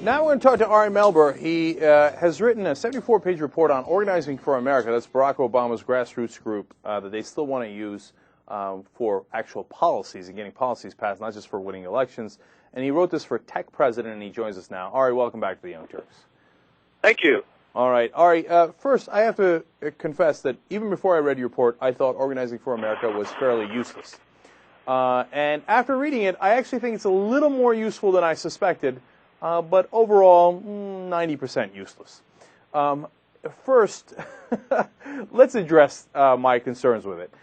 Now we're going to talk to Ari Melber. He has written a 74-page report on Organizing for America. That's Barack Obama's grassroots group that they still want to use for actual policies and getting policies passed, not just for winning elections. And he wrote this for Tech President, and he joins us now. Ari, welcome back to the Young Turks. Thank you. All right. Ari, first, I have to confess that even before I read your report, I thought Organizing for America was fairly useless. And after reading it, I actually think it's a little more useful than I suspected. But overall, 90% useless. First, let's address my concerns with it.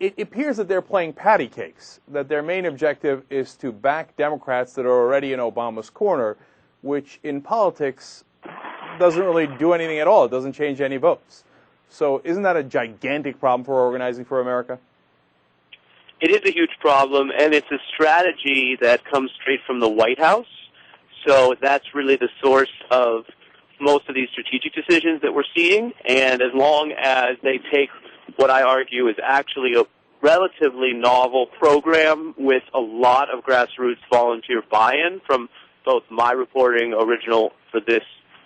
It appears that they're playing patty cakes, that their main objective is to back Democrats that are already in Obama's corner, which in politics doesn't really do anything at all. It doesn't change any votes. So isn't that a gigantic problem for Organizing for America? It is a huge problem, and it's a strategy that comes straight from the White House. So that's really the source of most of these strategic decisions that we're seeing. And as long as they take what I argue is actually a relatively novel program with a lot of grassroots volunteer buy-in from both my reporting original for this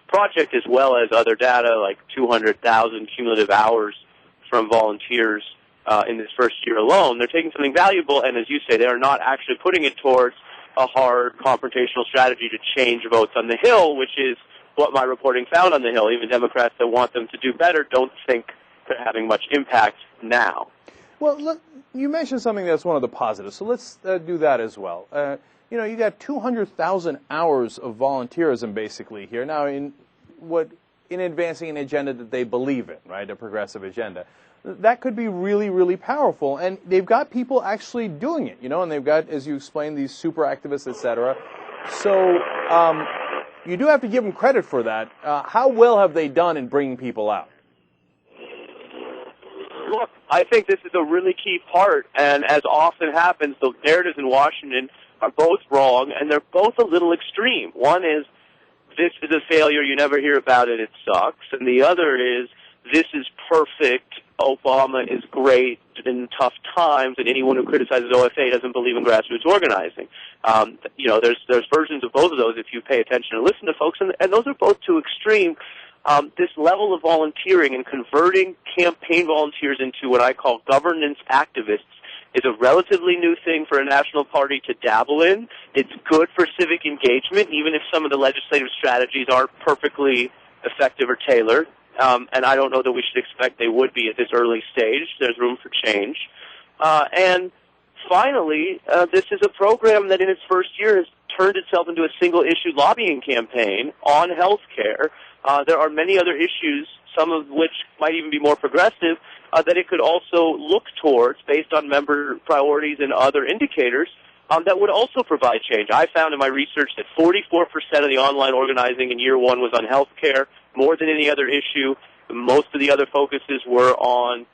project as well as other data, like 200,000 cumulative hours from volunteers in this first year alone, they're taking something valuable, and as you say, they are not actually putting it towards a hard confrontational strategy to change votes on the Hill, which is what my reporting found on the Hill. Even Democrats that want them to do better don't think they're having much impact now. Well, look, you mentioned something that's one of the positives, so let's do that as well. You got 200,000 hours of volunteerism basically here. Now, in advancing an agenda that they believe in, right, a progressive agenda. That could be really, really powerful, and they've got people actually doing it, and they've got, as you explained, these super activists, etc. So you do have to give them credit for that. How well have they done in bringing people out? Look, I think this is a really key part, and as often happens, the narratives in Washington are both wrong, and they're both a little extreme. One is, this is a failure, you never hear about it, it sucks, and the other is, this is perfect, Obama is great in tough times, and anyone who criticizes OFA doesn't believe in grassroots organizing. There's versions of both of those if you pay attention and listen to folks, and those are both too extreme. This level of volunteering and converting campaign volunteers into what I call governance activists is a relatively new thing for a national party to dabble in. It's good for civic engagement, even if some of the legislative strategies aren't perfectly effective or tailored. And I don't know that we should expect they would be at this early stage. There's room for change. And finally, this is a program that in its first year has turned itself into a single-issue lobbying campaign on health care. There are many other issues, some of which might even be more progressive, that it could also look towards based on member priorities and other indicators that would also provide change. I found in my research that 44% of the online organizing in year one was on health care, more than any other issue. Most of the other focuses were on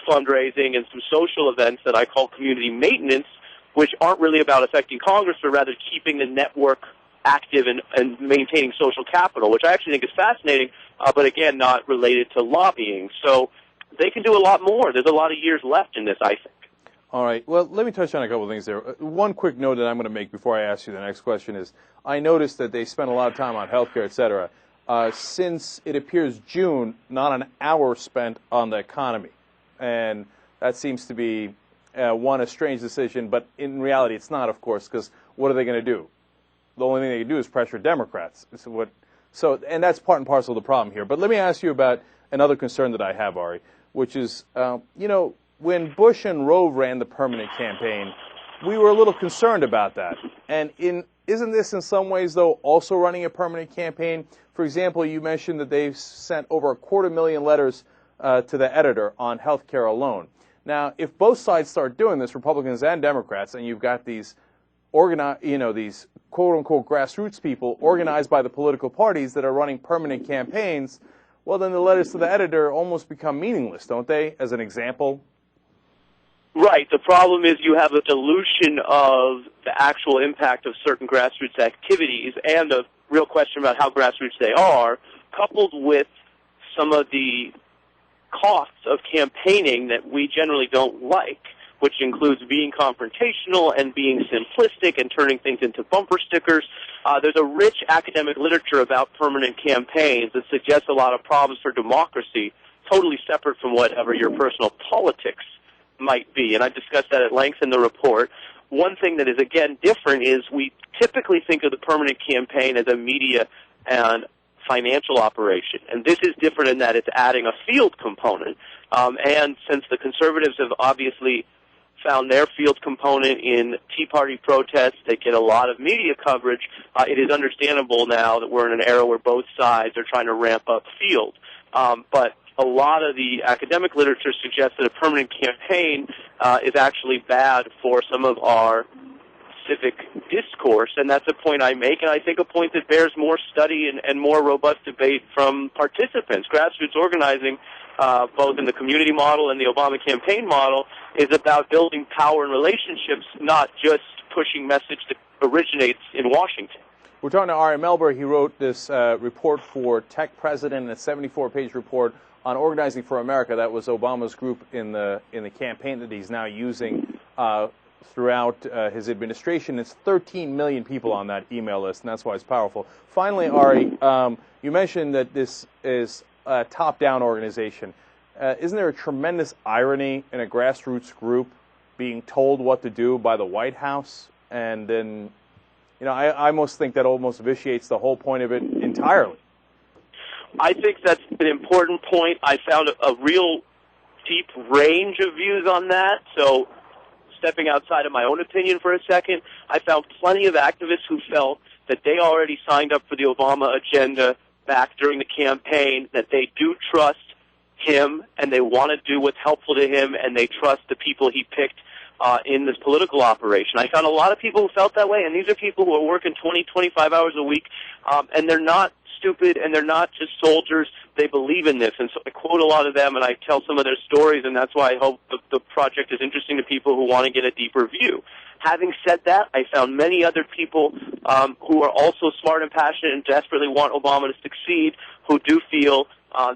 fundraising and some social events that I call community maintenance, which aren't really about affecting Congress, but rather keeping the network active and maintaining social capital, which I actually think is fascinating, but again, not related to lobbying. So they can do a lot more. There's a lot of years left in this, I think. All right. Well, let me touch on a couple of things there. One quick note that I'm going to make before I ask you the next question is, I noticed that they spent a lot of time on healthcare, et cetera. Since it appears June, not an hour spent on the economy. And that seems to be, a strange decision, but in reality it's not, of course, because what are they going to do? The only thing they can do is pressure Democrats. And that's part and parcel of the problem here. But let me ask you about another concern that I have, Ari, which is, when Bush and Rove ran the permanent campaign, we were a little concerned about that. And isn't this in some ways, though, also running a permanent campaign? For example, you mentioned that they've sent over 250,000 letters to the editor on health care alone. Now, if both sides start doing this, Republicans and Democrats, and you've got these these quote-unquote grassroots people organized by the political parties that are running permanent campaigns, well, then the letters to the editor almost become meaningless, don't they, as an example? Right. The problem is you have a dilution of the actual impact of certain grassroots activities and a real question about how grassroots they are, coupled with some of the costs of campaigning that we generally don't like, which includes being confrontational and being simplistic and turning things into bumper stickers. There's a rich academic literature about permanent campaigns that suggests a lot of problems for democracy, totally separate from whatever your personal politics might be. And I discussed that at length in the report. One thing that is, again, different is we typically think of the permanent campaign as a media and financial operation. And this is different in that it's adding a field component. And since the conservatives have obviously found their field component in Tea Party protests, they get a lot of media coverage, it is understandable now that we're in an era where both sides are trying to ramp up field. But a lot of the academic literature suggests that a permanent campaign is actually bad for some of our civic discourse, and that's a point I make, and I think a point that bears more study and more robust debate from participants. Grassroots organizing, both in the community model and the Obama campaign model, is about building power and relationships, not just pushing message that originates in Washington. We're talking to Ari Melber. He wrote this report for Tech President, a 74-page report on Organizing for America. That was Obama's group in the campaign that he's now using throughout his administration. It's 13 million people on that email list, and that's why it's powerful. Finally, Ari, you mentioned that this is a top-down organization. Isn't there a tremendous irony in a grassroots group being told what to do by the White House? And then, you know, I almost think that almost vitiates the whole point of it entirely. I think that's an important point. I found a real deep range of views on that. So stepping outside of my own opinion for a second, I found plenty of activists who felt that they already signed up for the Obama agenda back during the campaign, that they do trust him and they want to do what's helpful to him, and they trust the people he picked in this political operation. I found a lot of people who felt that way, and these are people who are working 20, 25 hours a week, and they're not stupid, and they're not just soldiers. They believe in this, and so I quote a lot of them, and I tell some of their stories, and that's why I hope the project is interesting to people who want to get a deeper view. Having said that, I found many other people who are also smart and passionate and desperately want Obama to succeed, who do feel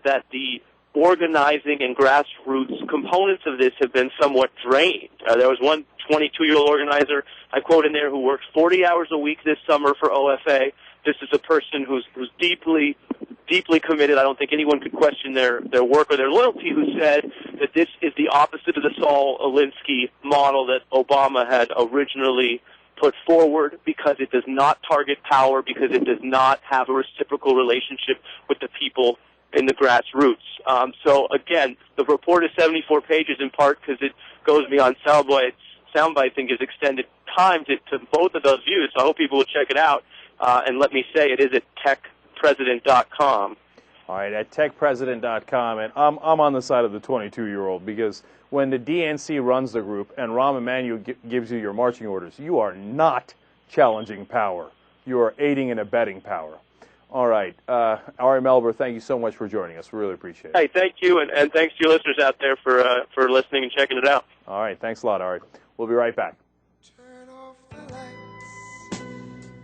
that the organizing and grassroots components of this have been somewhat drained. There was one 22-year-old organizer I quote in there who worked 40 hours a week this summer for OFA. This is a person who's deeply committed. I don't think anyone could question their work or their loyalty, who said that this is the opposite of the Saul Alinsky model that Obama had originally put forward, because it does not target power, because it does not have a reciprocal relationship with the people in the grassroots. So again, the report is 74 pages in part because it goes beyond soundbite. I think is extended time to both of those views. So I hope people will check it out. And let me say, it is at techpresident.com. All right, at techpresident.com, and I'm on the side of the 22-year-old, because when the DNC runs the group and Rahm Emanuel gives you your marching orders, you are not challenging power. You are aiding and abetting power. All right, Ari Melber, thank you so much for joining us. We really appreciate it. Hey, thank you, and thanks to your listeners out there for listening and checking it out. All right, thanks a lot, Ari. We'll be right back.